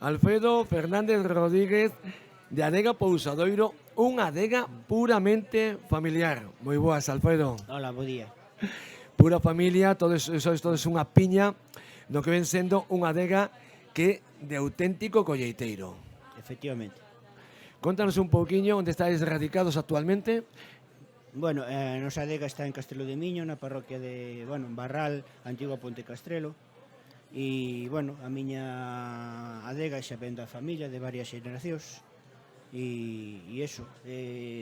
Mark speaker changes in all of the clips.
Speaker 1: Alfredo Fernández Rodríguez de Adega Pousadoiro, unha adega puramente familiar. Moi boas, Alfredo.
Speaker 2: Hola, bo día.
Speaker 1: Pura familia, todos é unha piña no que ven sendo unha adega que de auténtico colleiteiro.
Speaker 2: Efectivamente.
Speaker 1: Contanos un pouquiño onde estáis radicados actualmente.
Speaker 2: Bueno, a nosa adega está en Castelo de Miño, na parroquia de, Barral, antigua Ponte Castrelo. E, a miña adega xa ven da familia de varias xeneracións. E iso,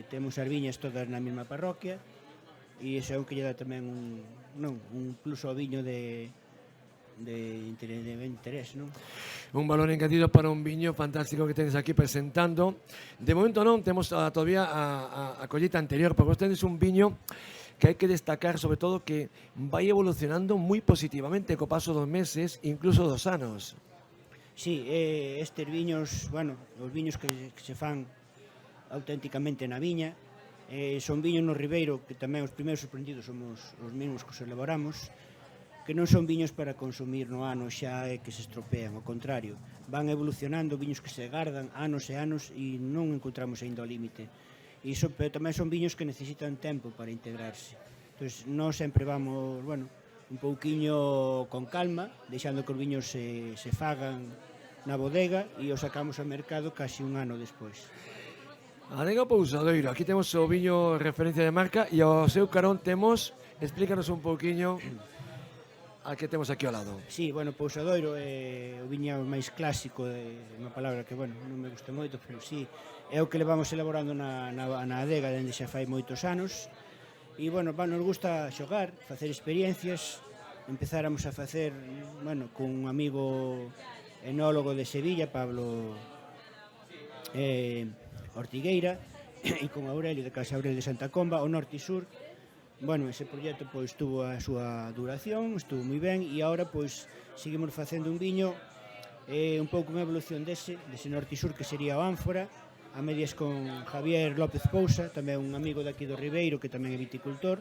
Speaker 2: temos as viñas todas na mesma parroquia. E iso é o que lle dá tamén un plus ao viño de interés, non?
Speaker 1: Un valor engadido para un viño fantástico que tenes aquí presentando. De momento non, temos todavía a collita anterior, pero vos tenes un viño que hai que destacar, sobre todo, que vai evolucionando moi positivamente co paso dos meses, incluso dos anos.
Speaker 2: Sí, estes viños, os viños que se fan auténticamente na viña, son viños no Ribeiro, que tamén os primeiros sorprendidos somos os mesmos que os elaboramos, que non son viños para consumir no ano xa que se estropean, ao contrario, van evolucionando, viños que se gardan anos e anos e non encontramos ainda o límite. Pero tamén son viños que necesitan tempo para integrarse. Entón, nós sempre vamos, un pouquiño con calma, deixando que os viños se fagan na bodega e os sacamos ao mercado casi un ano despois.
Speaker 1: Adega Pousadoiro, aquí temos o viño referencia de marca e ao seu carón temos, explícanos un pouquiño a que temos aquí ao lado.
Speaker 2: Sí, Pousadoiro é o viño máis clásico, unha palabra que, non me gusta moito, pero sí, é o que levamos elaborando na adega dende xa fai moitos anos. E, nos gusta xogar, facer experiencias. Empezáramos a facer, con un amigo enólogo de Sevilla, Pablo Ortigueira, e con Aurelio de Casa Aurelio de Santa Comba, o norte e sur. Ese proxecto tuvo a súa duración, estuvo moi ben, e agora seguimos facendo un viño un pouco en evolución dese norte e sur, que sería o ánfora, a medias con Javier López Pousa, tamén un amigo daqui do Ribeiro, que tamén é viticultor.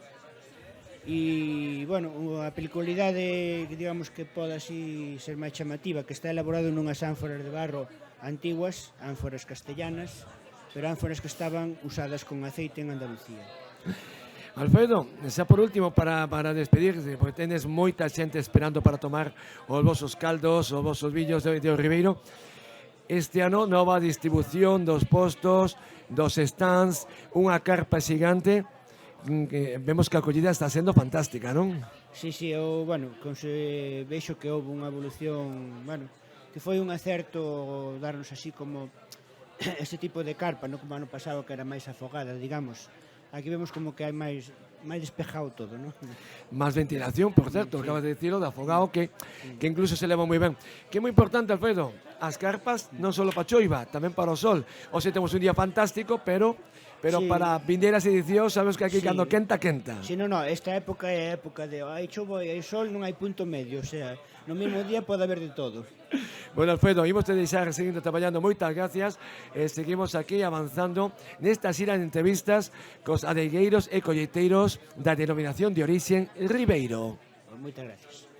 Speaker 2: E, a peculiaridade, digamos, que pode así ser máis chamativa, que está elaborado nunhas ánforas de barro antiguas, ánforas castellanas, pero ánforas que estaban usadas con aceite en Andalucía.
Speaker 1: Alfredo, xa por último, para despedirse, porque tenes moita xente esperando para tomar os vosos caldos, os vosos viños de Ribeiro. Este ano, nova distribución dos postos, dos stands, unha carpa xigante, que vemos que a acollida está sendo fantástica, non?
Speaker 2: Sí, vexo que houve unha evolución, que foi un acerto darnos así como ese tipo de carpa, non como ano pasado que era máis afogada, digamos. Aquí vemos como que hai máis despejado todo, non?
Speaker 1: Más ventilación, por certo, acabas de dicirlo, de afogado, que incluso se leva moi ben. Que é moi importante, Alfredo, as carpas non só para choiva, tamén para o sol. Hoxe temos un día fantástico, pero para vindeiras edicións, sabes que aquí cando quenta, quenta.
Speaker 2: Si, esta época é época de hai chovo e hai sol, non hai punto medio, o sea, no mesmo día pode haber de todo.
Speaker 1: Bueno, Alfredo, imos te deixar seguindo traballando, moitas gracias. Seguimos aquí avanzando nesta xira de entrevistas cos adegueiros e colleiteiros da denominación de orixen Ribeiro.
Speaker 2: Moitas gracias.